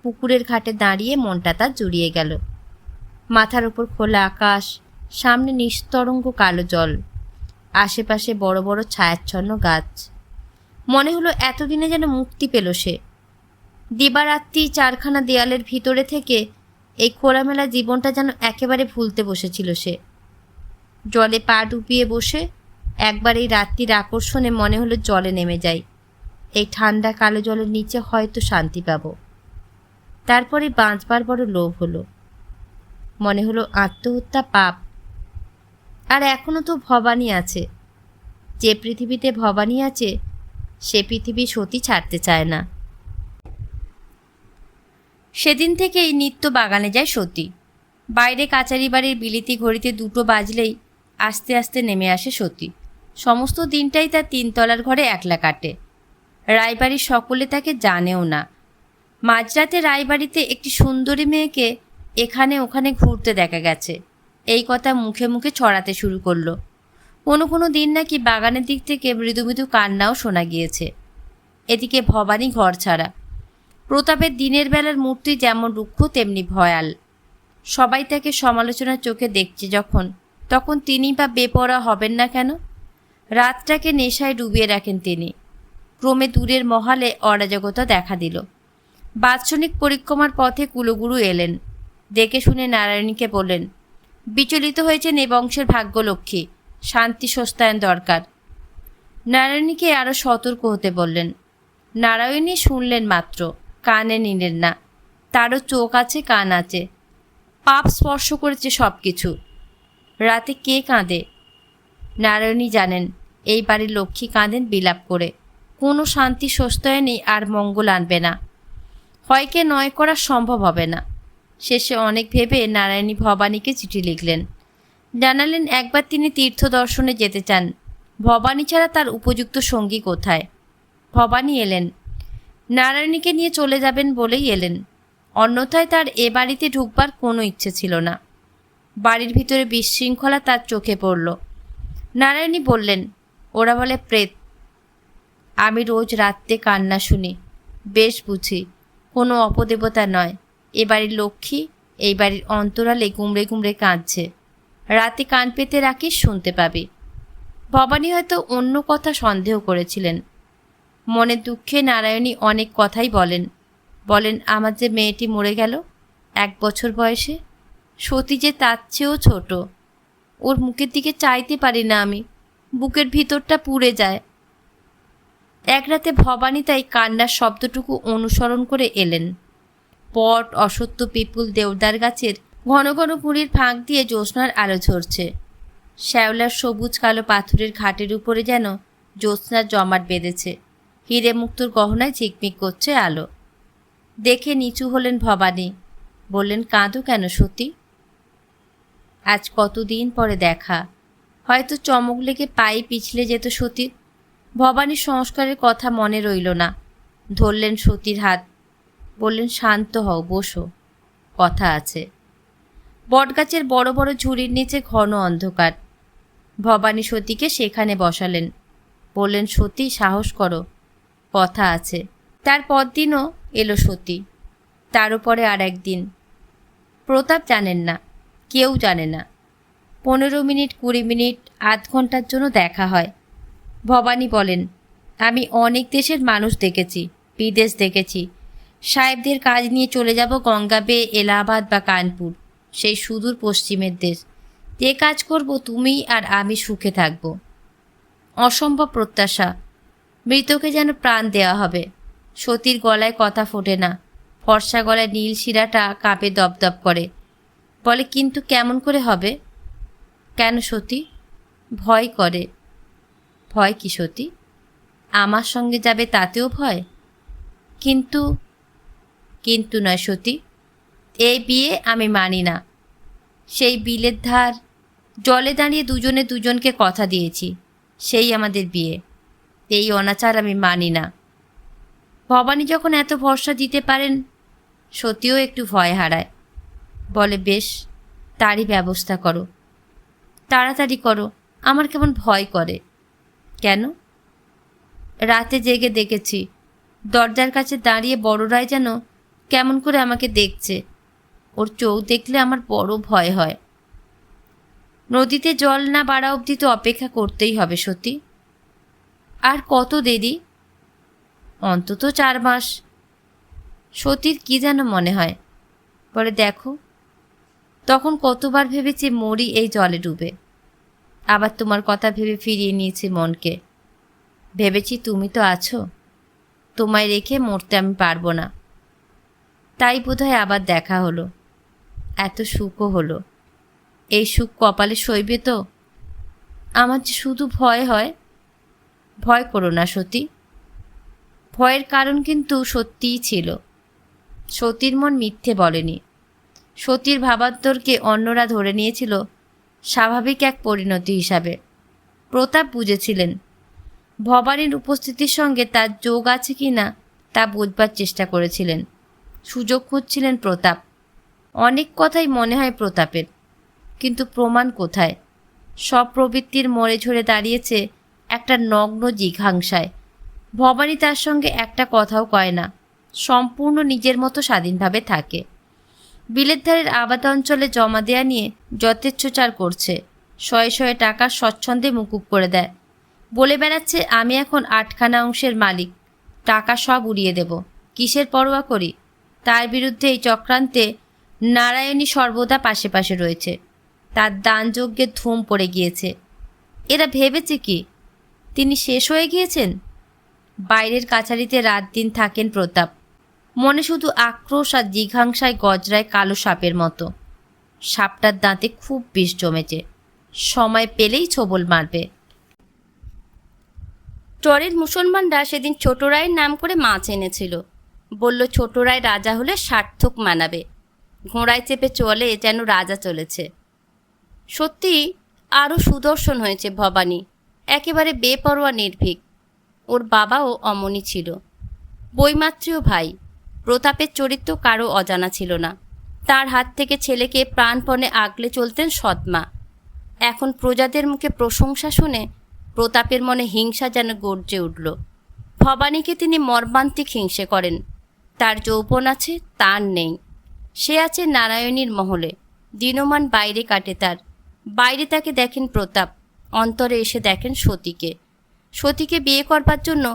পুকুরের ঘাটে দাঁড়িয়ে মনটা তার জুড়িয়ে গেল। মাথার ওপর খোলা আকাশ, সামনে নিস্তরঙ্গ কালো জল, আশেপাশে বড় বড় ছায়াচ্ছন্ন গাছ। মনে হলো এতদিনে যেন মুক্তি পেল সে। দিবারাত্রি 4খানা দেয়ালের ভিতরে থেকে এই খোলামেলা জীবনটা যেন একেবারে ভুলতে বসেছিল সে। জলে পা ডুবিয়ে বসে একবার এই রাত্রির আকর্ষণে মনে হলো জলে নেমে যাই। এই ঠান্ডা কালো জলের নিচে হয়তো শান্তি পাব। তারপরে বাঁচবার বড় লোভ হলো। মনে হলো আত্মহত্যা পাপ। আর এখনও তো ভবানী আছে। যে পৃথিবীতে ভবানী আছে সে পৃথিবী সতী ছাড়তে চায় না। সেদিন থেকেই নিত্য বাগানে যায় সতী। বাইরে কাচারি বাড়ির বিলিতি ঘড়িতে 2টো বাজলেই আস্তে আস্তে নেমে আসে সতী। সমস্ত দিনটাই তার 3 তলার ঘরে একলা কাটে। রায়বাড়ির সকলে তাকে জানেও না। মাঝরাতে রায়বাড়িতে একটি সুন্দরী মেয়েকে এখানে ওখানে ঘুরতে দেখা গেছে, এই কথা মুখে মুখে ছড়াতে শুরু করলো। কোনো দিন নাকি বাগানের দিক থেকে মৃদু মৃদু কান্নাও শোনা গিয়েছে। এদিকে ভবানী ঘর ছাড়া। প্রতাপের দিনের বেলার মূর্তি যেমন রুক্ষ তেমনি ভয়াল। সবাই তাকে সমালোচনার চোখে দেখছে যখন, তখন তিনি বা বেপরোয়া হবেন না কেন? রাতটাকে নেশায় ডুবিয়ে রাখেন তিনি। ক্রমে দূরের মহালে অরাজকতা দেখা দিল। বাৎসনিক পরিক্রমার পথে কুলগুরু এলেন। দেখে শুনে নারায়ণীকে বললেন, বিচলিত হয়েছেন এ বংশের ভাগ্যলক্ষ্মী, শান্তি সস্তায়ন দরকার। নারায়ণীকে আরও সতর্ক হতে বললেন। নারায়ণী শুনলেন মাত্র, কানে নিলেন না। তারও চোখ আছে, কান আছে। পাপ স্পর্শ করেছে সব কিছু। রাতে কে কাঁদে? নারায়ণী জানেন এই বাড়ির লক্ষ্মী কাঁদেন বিলাপ করে। কোনো শান্তি সস্তায়নই আর মঙ্গল আনবে না। হয়কে নয় করা সম্ভব হবে না। শেষে অনেক ভেবে নারায়ণী ভবানীকে চিঠি লিখলেন। জানালেন একবার তিনি তীর্থ দর্শনে যেতে চান। ভবানী ছাড়া তার উপযুক্ত সঙ্গী কোথায়? ভবানী এলেন। নারায়ণীকে নিয়ে চলে যাবেন বলেই এলেন। অন্যথায় তার এ বাড়িতে ঢুকবার কোনো ইচ্ছে ছিল না। বাড়ির ভিতরে বিশৃঙ্খলা তার চোখে পড়ল। নারায়ণী বললেন, ওরা বলে প্রেত। আমি রোজ রাত্রে কান্না শুনি। বেশ বুঝি, কোনো অপদেবতা নয়। এ বাড়ির লক্ষ্মী এই বাড়ির অন্তরালে গুমড়ে গুমড়ে কাঁদছে। রাতে কান পেতে রাখিস, শুনতে পাবি। ভবানী হয়তো অন্য কথা সন্দেহ করেছিলেন। মনের দুঃখে নারায়ণী অনেক কথাই বলেন আমার যে মেয়েটি মরে গেল 1 বছর বয়সে, সতী যে তার চেয়েও ছোট। ওর মুখের দিকে চাইতে পারি না আমি, বুকের ভিতরটা পুড়ে যায়। এক রাতে ভবানী তাই কান্নার শব্দটুকু অনুসরণ করে এলেন। পট, অসত্য, পিপুল, দেওদার গাছের ঘন ঘন কুঁড়ির ফাঁক দিয়ে জ্যোৎস্নার আলো ঝরছে। শ্যাওলার সবুজ কালো পাথরের ঘাটের উপরে যেন জ্যোৎস্নার জমাট বেঁধেছে। হিরে মুক্তোর গহনায় ঝিকমিক করছে আলো। দেখে নিচু হলেন ভবানী। বললেন, কাঁদো কেন সতী? আজ কতদিন পরে দেখা, হয়তো চমক লেগে পায়ে পিছলে যেত সতীর। ভবানীর সংস্কারের কথা মনে রইল না। ধরলেন সতীর হাত, বললেন, শান্ত হও, বসো, কথা আছে। বটগাছের বড় বড় ঝুড়ির নিচে ঘন অন্ধকার। ভবানী সতীকে সেখানে বসালেন। বললেন, সতী, সাহস করো, কথা আছে। তার পরদিনও এলো সতী, তার উপরে আর একদিন। প্রতাপ জানেন না, কেউ জানে না। 15 মিনিট, 20 মিনিট, আধ ঘন্টার জন্য দেখা হয়। ভবানী বলেন, আমি অনেক দেশের মানুষ দেখেছি, বিদেশ দেখেছি। সাহেবদের কাজ নিয়ে চলে যাব গঙ্গা বেয়ে এলাহাবাদ বা কানপুর, সেই সুদূর পশ্চিমের দেশ। যে কাজ করব তুমি আর আমি সুখে থাকব। অসম্ভব প্রত্যাশা, মৃতকে যেন প্রাণ দেওয়া হবে। সতীর গলায় কথা ফোটে না, ফর্সা গলায় নীল শিরাটা কাঁপে দপদপ করে। বলে, কিন্তু কেমন করে হবে? কেন সতী? ভয় করে। ভয় কি সতী? আমার সঙ্গে যাবে তাতেও ভয়? কিন্তু কিন্তু নয় সতী, এই বিয়ে আমি মানি না। সেই বিলের ধার, জলে দাঁড়িয়ে দুজনে দুজনকে কথা দিয়েছি, সেই আমাদের বিয়ে। এই অনাচার আমি মানি না। ভবানী যখন এত ভরসা দিতে পারেন, সতীও একটু ভয় হারায়। বলে, বেশ, তারই ব্যবস্থা করো, তাড়াতাড়ি করো, আমার কেমন ভয় করে। কেন? রাতে জেগে দেখেছি, দরজার কাছে দাঁড়িয়ে বড়রাই যেন কেমন করে আমাকে দেখছে। ওর চোখ দেখলে আমার বড় ভয় হয়। নদীতে জল না বাড়া অবধি তো অপেক্ষা করতেই হবে সতী। আর কত দেরি? অন্তত 4 মাস। সতীর কি যেন মনে হয়। বলে, দেখো, তখন কতবার ভেবেছি মরি এই জলে ডুবে। আবার তোমার কথা ভেবে ফিরিয়ে নিয়েছি মনকে। ভেবেছি তুমি তো আছো, তোমায় রেখে মরতে আমি পারবো না। তাই বোধহয় আবার দেখা হলো, এত সুখও হলো। এই সুখ কপালে সইবে তো? আমার যে শুধু ভয় হয়। ভয় করো না সতী। ভয়ের কারণ কিন্তু সত্যিই ছিল। সতীর মন মিথ্যে বলেনি। সতীর ভাবান্তরকে অন্যরা ধরে নিয়েছিল স্বাভাবিক এক পরিণতি হিসাবে। প্রতাপ বুঝেছিলেন ভবানীর উপস্থিতির সঙ্গে তার যোগ আছে কি না তা বুঝবার চেষ্টা করেছিলেন। সুযোগ খুঁজছিলেন প্রতাপ। অনেক কথাই মনে হয় প্রতাপের, কিন্তু প্রমাণ কোথায়? সব প্রবৃত্তির মোড়ে ঝরে দাঁড়িয়েছে একটা নগ্ন জিঘাংসায়। ভবানী তার সঙ্গে একটা কথাও কয় না, সম্পূর্ণ নিজের মতো স্বাধীনভাবে থাকে। বিলের ধারের আবাদ অঞ্চলে জমা দেয়া নিয়ে যথেচ্ছাচার করছে। শয়ে শয়ে টাকা স্বচ্ছন্দে মুকুব করে দেয়। বলে বেড়াচ্ছে, আমি এখন 8খানা অংশের মালিক, টাকা সব উড়িয়ে দেব, কিসের পরোয়া করি। তার বিরুদ্ধে এই চক্রান্তে নারায়ণী সর্বদা পাশে পাশে রয়েছে। তার দানযজ্ঞের ধুম পড়ে গিয়েছে। এরা ভেবেছে কি তিনি শেষ হয়ে গিয়েছেন? বাইরের কাছারিতে রাত দিন থাকেন প্রতাপ। মনে শুধু আক্রোশ আর জিঘাংসায় গজরায় কালো সাপের মতো। সাপটার দাঁতে খুব বিষ জমেছে, সময় পেলেই ছোবল মারবে। চরের মুসলমানরা সেদিন ছোট রায়ের নাম করে মাছ এনেছিল। বলল, ছোট রায় রাজা হলে সার্থক মানাবে। ঘোড়ায় চেপে চলে যেন রাজা চলেছে। সত্যি আরও সুদর্শন হয়েছে ভবানী, একেবারে বেপরোয়া নির্ভীক। ওর বাবাও অমনি ছিল, বৈমাত্রীয় ভাই। প্রতাপের চরিত্র কারো অজানা ছিল না। তার হাত থেকে ছেলেকে প্রাণপণে আগলে চলতেন সৎমা। এখন প্রজাদের মুখে প্রশংসা শুনে প্রতাপের মনে হিংসা যেন গর্জে উঠল। ভবানীকে তিনি মর্মান্তিক হিংসে করেন। তার যৌবন আছে, তার নেই। সে আছে নারায়ণীর মহলে, দিনমান বাইরে কাটে তার। বাইরে তাকে দেখেন প্রতাপ, অন্তরে এসে দেখেন সতীকে। সতীকে বিয়ে করবার জন্য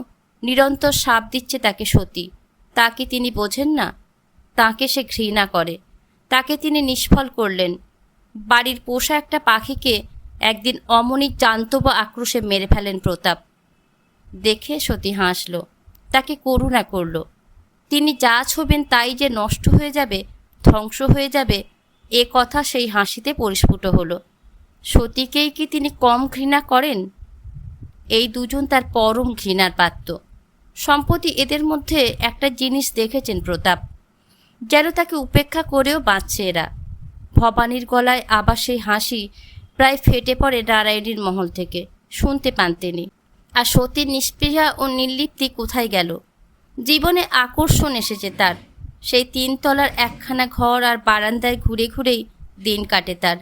নিরন্তর শাপ দিচ্ছে তাকে সতী। তাকে তিনি বোঝেন না? তাকে সে ঘৃণা করে। তাকে তিনি নিষ্ফল করলেন। বাড়ির পোষা একটা পাখিকে একদিন অমনি জান্তব আক্রোশে মেরে ফেলেন প্রতাপ। দেখে সতী হাসল, তাকে করুণা করল। তিনি যা ছোবেন তাই যে নষ্ট হয়ে যাবে, ধ্বংস হয়ে যাবে, এ কথা সেই হাসিতে পরিস্ফুট হলো। সতীকেই কি তিনি কম ঘৃণা করেন? এই দুজন তার পরম ঘৃণার পাত্র। সম্প্রতি এদের মধ্যে একটা জিনিস দেখেছেন প্রতাপ, যেন তাকে উপেক্ষা করেও বাঁচছে এরা। ভবানীর গলায় আবার সেই হাসি প্রায় ফেটে পড়ে নারায়ণীর মহল থেকে, শুনতে পান তিনি। আর সতীর নিষ্পৃহা ও নির্লিপ্তি কোথায় গেল? জীবনে আকর্ষণ এসেছে তার, সেই 3 তলার একখানা ঘর আর বারান্দায় ঘুরে ঘুরেই দিন কাটে তার।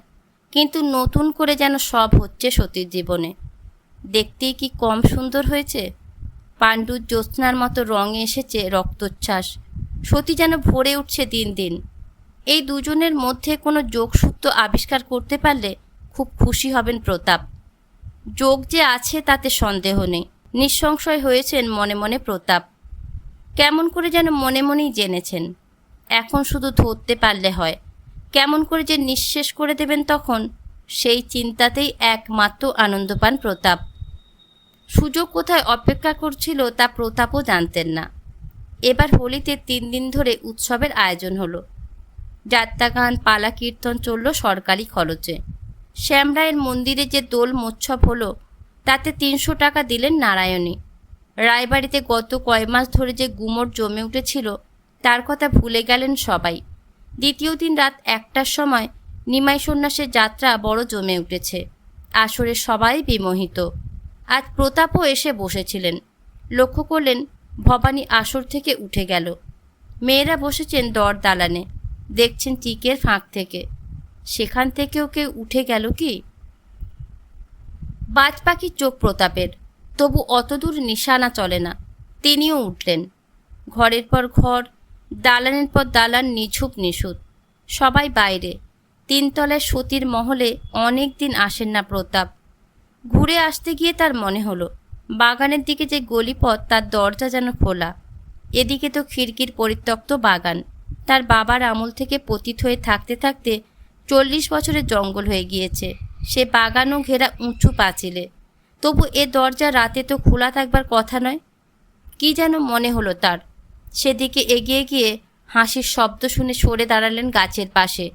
কিন্তু নতুন করে যেন সব হচ্ছে সতীর জীবনে। দেখতেই কি কম সুন্দর হয়েছে? পাণ্ডুর জ্যোৎস্নার মতো রঙে এসেছে রক্তচ্ছ্বাস। সতী যেন ভরে উঠছে দিন দিন। এই দুজনের মধ্যে কোনো যোগসূত্র আবিষ্কার করতে পারলে খুব খুশি হবেন প্রতাপ। যোগ যে আছে তাতে সন্দেহ নেই, নিঃসংশয় হয়েছেন মনে মনে প্রতাপ। কেমন করে যেন মনে মনেই জেনেছেন। এখন শুধু ধরতে পারলে হয়। কেমন করে যে নিঃশেষ করে দেবেন তখন, সেই চিন্তাতেই একমাত্র আনন্দ পান প্রতাপ। সুযোগ কোথায় অপেক্ষা করছিল তা প্রতাপও জানতেন না। এবার হোলিতে 3 দিন ধরে উৎসবের আয়োজন হলো। যাত্রাগান, পালা, কীর্তন চলল সরকারি খরচে। শ্যামরায়ের মন্দিরে যে দোল মহোৎসব হলো তাতে 300 টাকা দিলেন নারায়ণী। রায়বাড়িতে গত কয় মাস ধরে যে গুমট জমে উঠেছিল তার কথা ভুলে গেলেন সবাই। দ্বিতীয় দিন রাত 1টার সময় নিমাই সন্ন্যাসের যাত্রা বড় জমে উঠেছে। আসরে সবাই বিমোহিত। আজ প্রতাপও এসে বসেছিলেন। লক্ষ্য করলেন ভবানী আসর থেকে উঠে গেল। মেয়েরা বসেছেন দর দালানে, দেখছেন টিকের ফাঁক থেকে। সেখান থেকেও কেউ উঠে গেল কি? বাজ পাখির চোখ প্রতাপের, তবু অতদূর নিশানা চলে না। তিনিও উঠলেন। ঘরের পর ঘর, দালানের পর দালান, নিঝুপ নিশুত। সবাই বাইরে। 3 তলায় সতীর মহলে অনেক দিন আসেন না প্রতাপ। ঘুরে আসতে গিয়ে তার মনে হলো বাগানের দিকে যে গলিপথ তার দরজা যেন খোলা। এদিকে তো খিড়কির পরিত্যক্ত বাগান, তার বাবার আমল থেকে পতিত হয়ে থাকতে থাকতে 40 বছরের জঙ্গল হয়ে গিয়েছে। সে বাগানও ঘেরা উঁচু পাঁচিলে। তবু এ দরজা রাতে তো খোলা থাকবার কথা নয়। কি যেন মনে হলো তার। সেদিকে এগিয়ে গিয়ে হাসির শব্দ শুনে সরে দাঁড়ালেন গাছের পাশে।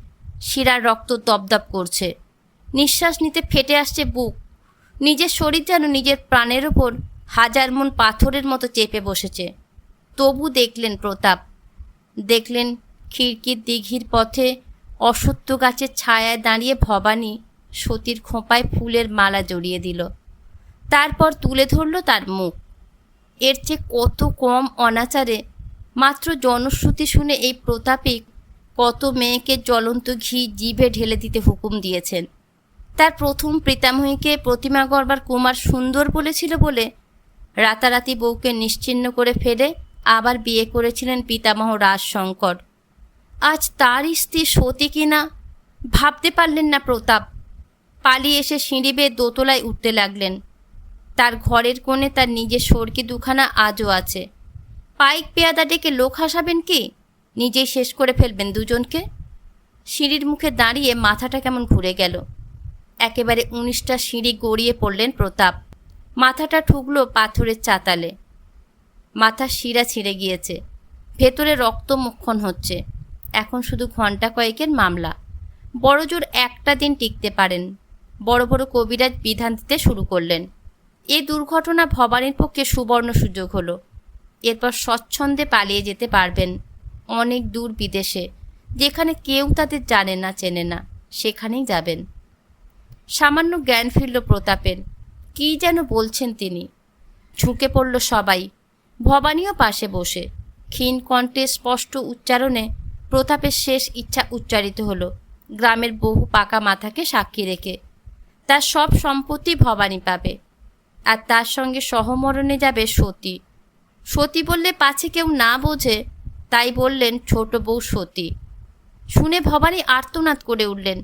শিরার রক্ত দপদপ করছে, নিঃশ্বাস নিতে ফেটে আসছে বুক। নিজের শরীর যেন নিজের প্রাণের ওপর 1000 মণ পাথরের মতো চেপে বসেছে। তবু দেখলেন প্রতাপ। দেখলেন খিড়কির দিঘির পথে অশ্বত্থ গাছের ছায়ায় দাঁড়িয়ে ভবানী সতীর খোঁপায় ফুলের মালা জড়িয়ে দিল। তারপর তুলে ধরল তার মুখ। এর চেয়ে কত কম অনাচারে মাত্র জনশ্রুতি শুনে এই প্রতাপই কত মেয়েকে জ্বলন্ত ঘি জিভে ঢেলে দিতে হুকুম দিয়েছেন। তার প্রথম পিতামহীকে প্রতিমা গড়বার কুমার সুন্দর বলেছিল বলে রাতারাতি বউকে নিশ্চিহ্ন করে ফেলে আবার বিয়ে করেছিলেন পিতামহ রাজশঙ্কর। আজ তার স্ত্রী সতী কিনা ভাবতে পারলেন না প্রতাপ। পালিয়ে এসে সিঁড়ি বেয়ে দোতলায় উঠতে লাগলেন। তার ঘরের কোণে তার নিজের সরকি দুখানা আজও আছে। পাইক পেয়াদা ডেকে লোক হাসাবেন কি? নিজেই শেষ করে ফেলবেন দুজনকে। সিঁড়ির মুখে দাঁড়িয়ে মাথাটা কেমন ঘুরে গেল। একেবারে 19টা সিঁড়ি গড়িয়ে পড়লেন প্রতাপ। মাথাটা ঠুকলো পাথরের চাতালে। মাথার শিরা ছিঁড়ে গিয়েছে, ভেতরে রক্ত মুক্ষণ হচ্ছে। এখন শুধু ঘন্টা কয়েকের মামলা। বড় জোর একটা দিন টিকতে পারেন। বড় বড় কবিরাজ বিধান দিতে শুরু করলেন। এ দুর্ঘটনা ভবানীর পক্ষে সুবর্ণ সুযোগ হলো। এরপর স্বচ্ছন্দে পালিয়ে যেতে পারবেন অনেক দূর বিদেশে, যেখানে কেউ তাদের জানে না চেনে না, সেখানেই যাবেন। সামান্য জ্ঞান ফিরল প্রতাপের। কী যেন বলছেন তিনি। ঝুঁকে পড়ল সবাই। ভবানীও পাশে বসে। ক্ষীণ কণ্ঠে স্পষ্ট উচ্চারণে প্রতাপের শেষ ইচ্ছা উচ্চারিত হলো, গ্রামের বহু পাকা মাথাকে সাক্ষী রেখে। তার সব সম্পত্তি ভবানী পাবে, আর তার সঙ্গে সহমরণে যাবে সতী। সতী বললে পাছে কেউ না বোঝে, তাই বললেন ছোট বউ সতী। শুনে ভবানী আর্তনাদ করে উঠলেন,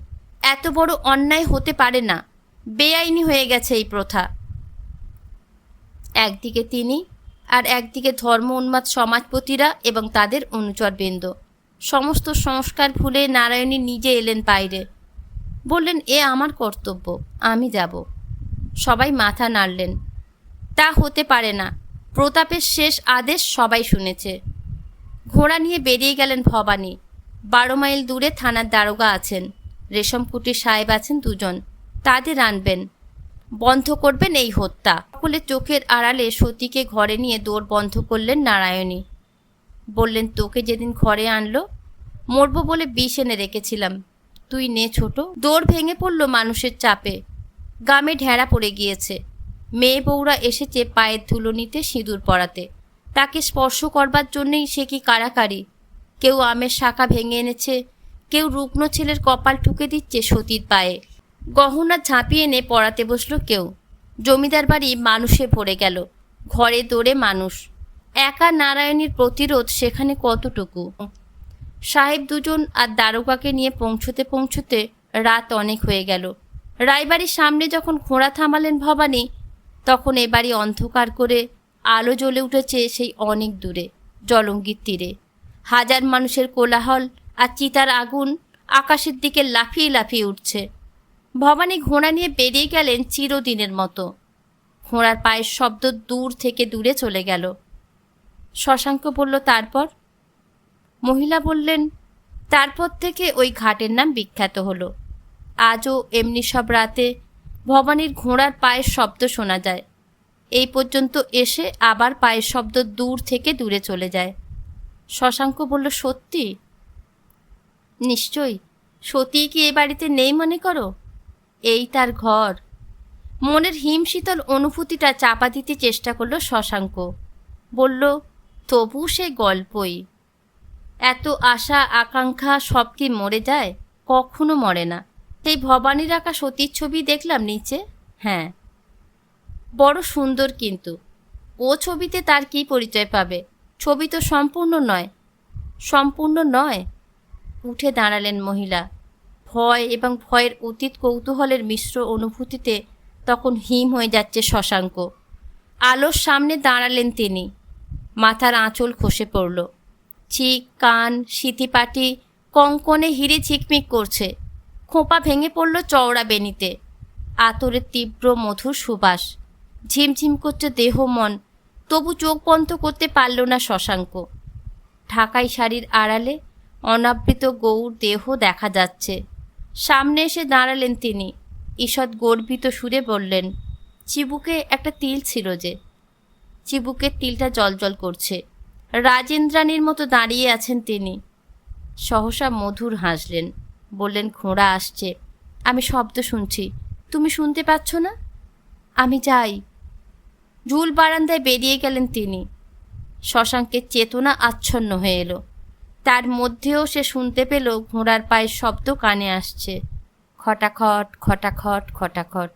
এত বড় অন্যায় হতে পারে না, বেআইনি হয়ে গেছে এই প্রথা। একদিকে তিনি, আর একদিকে ধর্ম উন্মাদ সমাজপতিরা এবং তাদের অনুচরবৃন্দ। সমস্ত সংস্কার ভুলে নারায়ণী নিজে এলেন বাইরে। বললেন, এ আমার কর্তব্য, আমি যাব। সবাই মাথা নাড়লেন। তা হতে পারে না। প্রতাপের শেষ আদেশ সবাই শুনেছে। ঘোড়া নিয়ে বেরিয়ে গেলেন ভবানী। 12 মাইল দূরে থানার দারোগা আছেন, রেশমকুটির সাহেব আছেন 2 জন। তাদের আনবেন, বন্ধ করবেন এই হত্যা। সকলে চোখের আড়ালে সতীকে ঘরে নিয়ে দৌড় বন্ধ করলেন নারায়ণী। বললেন, তোকে যেদিন ঘরে আনলো মরবো বলে বিষ এনে রেখেছিলাম, তুই নে ছোট। দৌড় ভেঙে পড়ল মানুষের চাপে। গ্রামে ঢেঁড়া পড়ে গিয়েছে। মেয়ে বউরা এসেছে পায়ের ধুলো নিতে, সিঁদুর পরাতে। তাকে স্পর্শ করবার জন্যেই সে কি কাড়াকাড়ি। কেউ আমের শাখা ভেঙে এনেছে, কেউ রুগ্ন ছেলের কপাল ঠুকে দিচ্ছে সতীর পায়ে। গহনা ঝাঁপিয়ে এনে পড়াতে বসলো কেউ। জমিদার বাড়ি মানুষে ভরে গেল, ঘরে দৌড়ে মানুষ। একা নারায়ণীর প্রতিরোধ সেখানে কতটুকু। সাহেব 2 জন আর দারোগাকে নিয়ে পৌঁছতে পৌঁছতে রাত অনেক হয়ে গেল। রায়বাড়ির সামনে যখন ঘোড়া থামালেন ভবানী, তখন এ বাড়ি অন্ধকার করে আলো জ্বলে উঠেছে সেই অনেক দূরে জলঙ্গির তীরে। হাজার মানুষের কোলাহল আর চিতার আগুন আকাশের দিকে লাফিয়ে লাফিয়ে উঠছে। ভবানী ঘোড়া নিয়ে বেরিয়ে গেলেন চিরদিনের মতো। ঘোড়ার পায়ের শব্দ দূর থেকে দূরে চলে গেল। শশাঙ্ক বলল, তারপর? মহিলা বললেন, তারপর থেকে ওই ঘাটের নাম বিখ্যাত হলো। আজও এমনি সব রাতে ভবানীর ঘোড়ার পায়ের শব্দ শোনা যায়। এই পর্যন্ত এসে আবার পায়ের শব্দ দূর থেকে দূরে চলে যায়। শশাঙ্ক বলল, সত্যি? নিশ্চয়ই। সত্যিই কি এ বাড়িতে নেই মনে করো? এই তার ঘর। মনের হিমশীতল অনুভূতিটা চাপা দিতে চেষ্টা করল শশাঙ্ক। বলল, তবু সে গল্পই। এত আশা আকাঙ্ক্ষা সব কি মরে যায়? কখনো মরে না। সেই ভবানীর আঁকা সতীর ছবি দেখলাম নিচে। হ্যাঁ, বড় সুন্দর, কিন্তু ও ছবিতে তার কি পরিচয় পাবে? ছবি তো সম্পূর্ণ নয়। সম্পূর্ণ নয়? উঠে দাঁড়ালেন মহিলা। ভয় এবং ভয়ের অতীত কৌতূহলের মিশ্র অনুভূতিতে তখন হিম হয়ে যাচ্ছে শশাঙ্ক। আলোর সামনে দাঁড়ালেন তিনি। মাথার আঁচল খসে পড়ল। চিক, কান, সিথিপাটি কঙ্কনে হিরে ঝিকমিক করছে। খোঁপা ভেঙে পড়ল চওড়া বেনিতে। আতরের তীব্র মধুর সুবাস। ঝিমঝিম করছে দেহ মন, তবু চোখ বন্ধ করতে পারল না শশাঙ্ক। ঢাকাই শাড়ির আড়ালে অনাবৃত গৌর দেহ দেখা যাচ্ছে। সামনে এসে দাঁড়ালেন তিনি। ঈষৎ গর্বিত সুরে বললেন, চিবুকে একটা তিল ছিল যে। চিবুকের তিলটা জ্বলজ্বল করছে। রাজেন্দ্রাণীর মতো দাঁড়িয়ে আছেন তিনি। সহসা মধুর হাসলেন। বললেন, ঘোড়া আসছে, আমি শব্দ শুনছি, তুমি শুনতে পাচ্ছ না? আমি যাই। ঝুল বারান্দায় বেরিয়ে গেলেন তিনি। শশাঙ্কের চেতনা আচ্ছন্ন হয়ে এলো। তার মধ্যেও সে শুনতে পেল ঘোড়ার পায়ের শব্দ কানে আসছে। খটাখট খটাখট খটাখট।